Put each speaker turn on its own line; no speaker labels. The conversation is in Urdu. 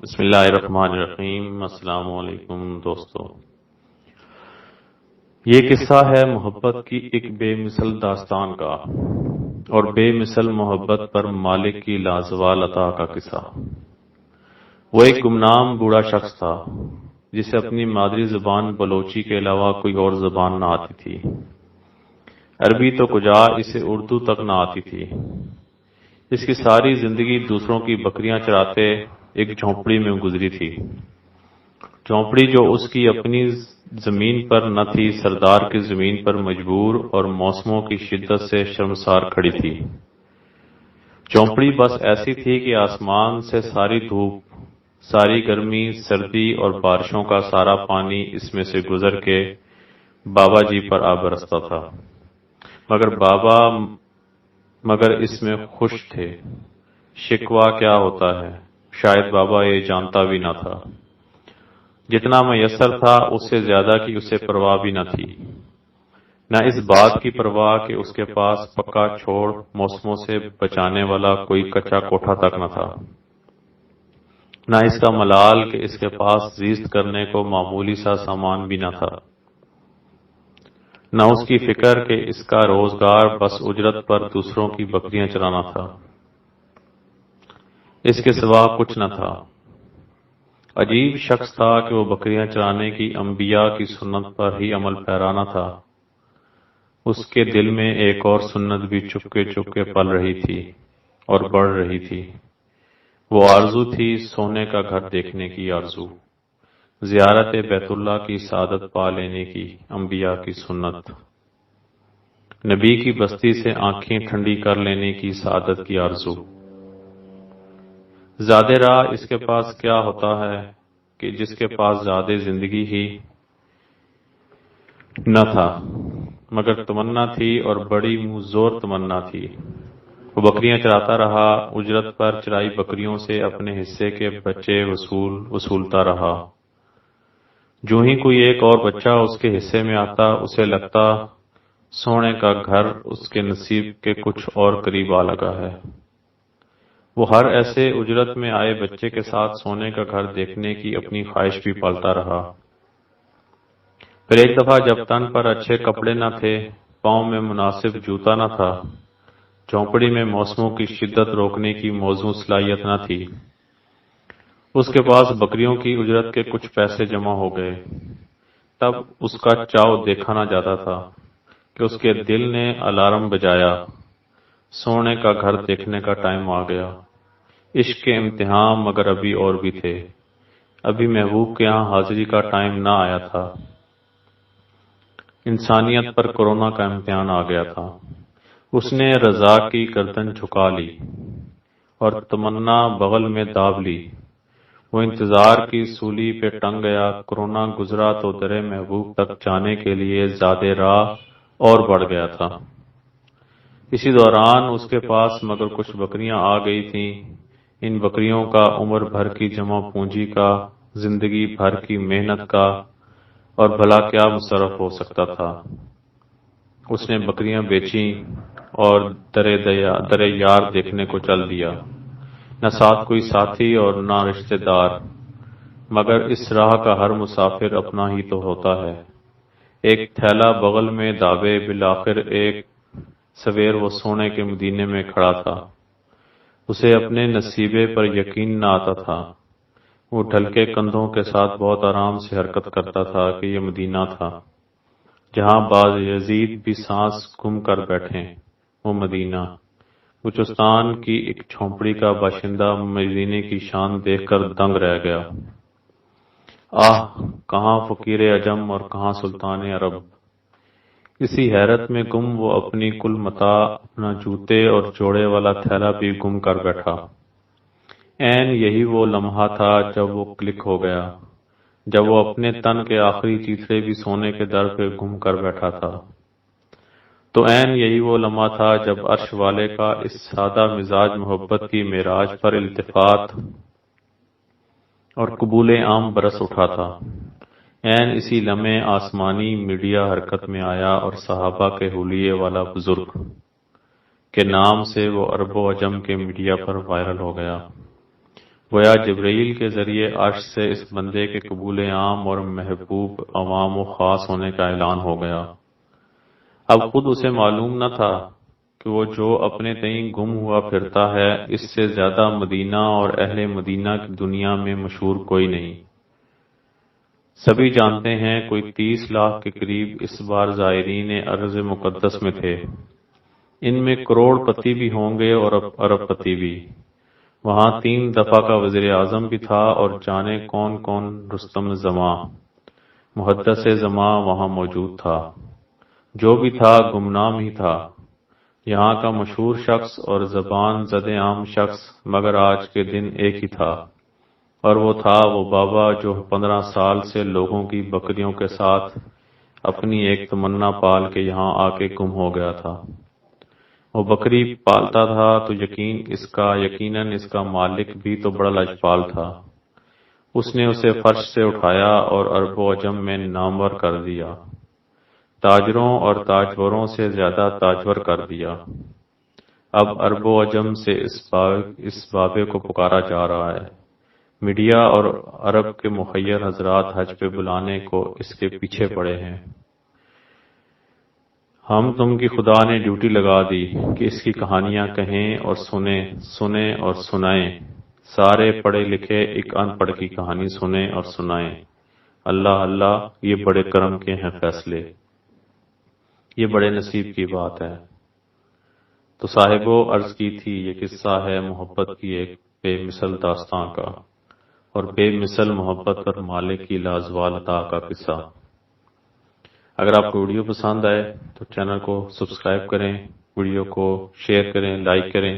بسم اللہ الرحمن الرحیم۔ السلام علیکم دوستو، یہ قصہ ہے محبت کی ایک بے مثل داستان کا اور بے مثل محبت پر مالک کی لازوال عطا کا قصہ۔ وہ ایک گمنام بوڑھا شخص تھا جسے اپنی مادری زبان بلوچی کے علاوہ کوئی اور زبان نہ آتی تھی۔ عربی تو کجا، اسے اردو تک نہ آتی تھی۔ اس کی ساری زندگی دوسروں کی بکریاں چراتے ایک جھونپڑی میں گزری تھی، جھونپڑی جو اس کی اپنی زمین پر نہ تھی، سردار کی زمین پر مجبور اور موسموں کی شدت سے شرمسار کھڑی تھی۔ جھونپڑی بس ایسی تھی کہ آسمان سے ساری دھوپ، ساری گرمی، سردی اور بارشوں کا سارا پانی اس میں سے گزر کے بابا جی پر آ برستا تھا، مگر اس میں خوش تھے۔ شکوہ کیا ہوتا ہے شاید بابا یہ جانتا بھی نہ تھا۔ جتنا میسر تھا اس سے زیادہ کی اسے پرواہ بھی نہ تھی، نہ اس بات کی پرواہ کہ اس کے پاس پکا چھوڑ موسموں سے بچانے والا کوئی کچا کوٹھا تک نہ تھا، نہ اس کا ملال کہ اس کے پاس زیست کرنے کو معمولی سا سامان بھی نہ تھا، نہ اس کی فکر کہ اس کا روزگار بس اجرت پر دوسروں کی بکریاں چرانا تھا۔ اس کے سوا کچھ نہ تھا۔ عجیب شخص تھا کہ وہ بکریاں چرانے کی انبیاء کی سنت پر ہی عمل پیرا تھا۔ اس کے دل میں ایک اور سنت بھی چپکے چپکے پل رہی تھی اور بڑھ رہی تھی۔ وہ آرزو تھی سونے کا گھر دیکھنے کی آرزو، زیارت بیت اللہ کی سعادت پا لینے کی، انبیاء کی سنت، نبی کی بستی سے آنکھیں ٹھنڈی کر لینے کی سعادت کی آرزو۔ زیادہ راہ اس کے پاس کیا ہوتا ہے کہ جس کے پاس زیادہ زندگی ہی نہ تھا، مگر تمنا تھی اور بڑی منہ زور تمنا تھی۔ وہ بکریاں چراتا رہا، اجرت پر چرائی بکریوں سے اپنے حصے کے بچے وصولتا رہا۔ جو ہی کوئی ایک اور بچہ اس کے حصے میں آتا، اسے لگتا سونے کا گھر اس کے نصیب کے کچھ اور قریب آ لگا ہے۔ وہ ہر ایسے اجرت میں آئے بچے کے ساتھ سونے کا گھر دیکھنے کی اپنی خواہش بھی پالتا رہا۔ پھر ایک دفعہ جب تن پر اچھے کپڑے نہ تھے، پاؤں میں مناسب جوتا نہ تھا، جھونپڑی میں موسموں کی شدت روکنے کی موزوں صلاحیت نہ تھی، اس کے پاس بکریوں کی اجرت کے کچھ پیسے جمع ہو گئے، تب اس کا چاؤ دیکھا نہ جاتا تھا کہ اس کے دل نے الارم بجایا، سونے کا گھر دیکھنے کا ٹائم آ گیا۔ عشق کے امتحان مگر ابھی اور بھی تھے، ابھی محبوب کے ہاں حاضری کا ٹائم نہ آیا تھا۔ انسانیت پر کورونا کا امتحان آ گیا تھا۔ اس نے رضا کی گردن جھکا لی اور تمنا بغل میں داب لی۔ وہ انتظار کی سولی پہ ٹنگ گیا۔ کورونا گزرا تو در محبوب تک جانے کے لیے زیادہ راہ اور بڑھ گیا تھا۔ اسی دوران اس کے پاس مگر کچھ بکریاں آ گئی تھیں۔ ان بکریوں کا عمر بھر کی جمع پونجی کا، زندگی بھر کی محنت کا اور بھلا کیا مصرف ہو سکتا تھا۔ اس نے بکریاں بیچیں اور در یار دیکھنے کو چل دیا۔ نہ ساتھ کوئی ساتھی اور نہ رشتہ دار، مگر اس راہ کا ہر مسافر اپنا ہی تو ہوتا ہے۔ ایک تھیلا بغل میں دابے، بالآخر ایک سویر وہ سونے کے مدینے میں کھڑا تھا۔ اسے اپنے نصیبے پر یقین نہ آتا تھا۔ وہ ڈھلکے کندھوں کے ساتھ بہت آرام سے حرکت کرتا تھا کہ یہ مدینہ تھا جہاں باز یزید بھی سانس گم کر بیٹھے۔ وہ مدینہ، بلوچستان کی ایک جھونپڑی کا باشندہ مدینے کی شان دیکھ کر دنگ رہ گیا۔ آہ، کہاں فقیر عجم اور کہاں سلطان عرب! اسی حیرت میں گم وہ اپنی کل متاع، اپنا جوتے اور جوڑے والا تھیلا بھی گم کر بیٹھا۔ عین یہی وہ لمحہ تھا جب وہ کلک ہو گیا، جب وہ اپنے تن کے آخری چیتڑے بھی سونے کے در پہ گم کر بیٹھا تھا۔ تو عین یہی وہ لمحہ تھا جب عرش والے کا اس سادہ مزاج محبت کی معراج پر التفات اور قبول عام برس اٹھا تھا۔ عین اسی لمحے آسمانی میڈیا حرکت میں آیا اور صحابہ کے حلیے والا بزرگ کے نام سے وہ عرب و عجم کے میڈیا پر وائرل ہو گیا۔ گویا جبرائیل کے ذریعے عرش سے اس بندے کے قبول عام اور محبوب عوام و خاص ہونے کا اعلان ہو گیا۔ اب خود اسے معلوم نہ تھا کہ وہ جو اپنے تئیں گم ہوا پھرتا ہے اس سے زیادہ مدینہ اور اہل مدینہ کی دنیا میں مشہور کوئی نہیں۔ سبھی جانتے ہیں کوئی 30 لاکھ کے قریب اس بار زائرین ارض مقدس میں تھے، ان میں کروڑ پتی بھی ہوں گے اور ارب پتی بھی۔ وہاں 3 دفعہ کا وزیر اعظم بھی تھا اور جانے کون کون رستم زماں محدث زماں وہاں موجود تھا۔ جو بھی تھا گمنام ہی تھا، یہاں کا مشہور شخص اور زبان زد عام شخص، مگر آج کے دن ایک ہی تھا، اور وہ تھا وہ بابا جو 15 سال سے لوگوں کی بکریوں کے ساتھ اپنی ایک تمنا پال کے یہاں آ کے گم ہو گیا تھا۔ وہ بکری پالتا تھا تو یقیناً اس کا مالک بھی تو بڑا لجپال تھا۔ اس نے اسے فرش سے اٹھایا اور عرب و عجم میں نامور کر دیا، تاجروں اور تاجوروں سے زیادہ تاجور کر دیا۔ اب عرب و عجم سے اس بابے کو پکارا جا رہا ہے۔ میڈیا اور عرب کے مخیر حضرات حج پہ بلانے کو اس کے پیچھے پڑے ہیں۔ ہم تم کی خدا نے ڈیوٹی لگا دی کہ اس کی کہانیاں کہیں اور سنیں اور سنائیں، سارے پڑھے لکھے ایک ان پڑھ کی کہانی سنیں اور سنائیں۔ اللہ اللہ، یہ بڑے کرم کے ہیں فیصلے، یہ بڑے نصیب کی بات ہے۔ تو صاحبو عرض کی تھی یہ قصہ ہے محبت کی ایک بے مثل داستاں کا، اور بے مثل محبت اور مالک کی لازوال عطا کا قصہ۔ اگر آپ کو ویڈیو پسند آئے تو چینل کو سبسکرائب کریں، ویڈیو کو شیئر کریں، لائک کریں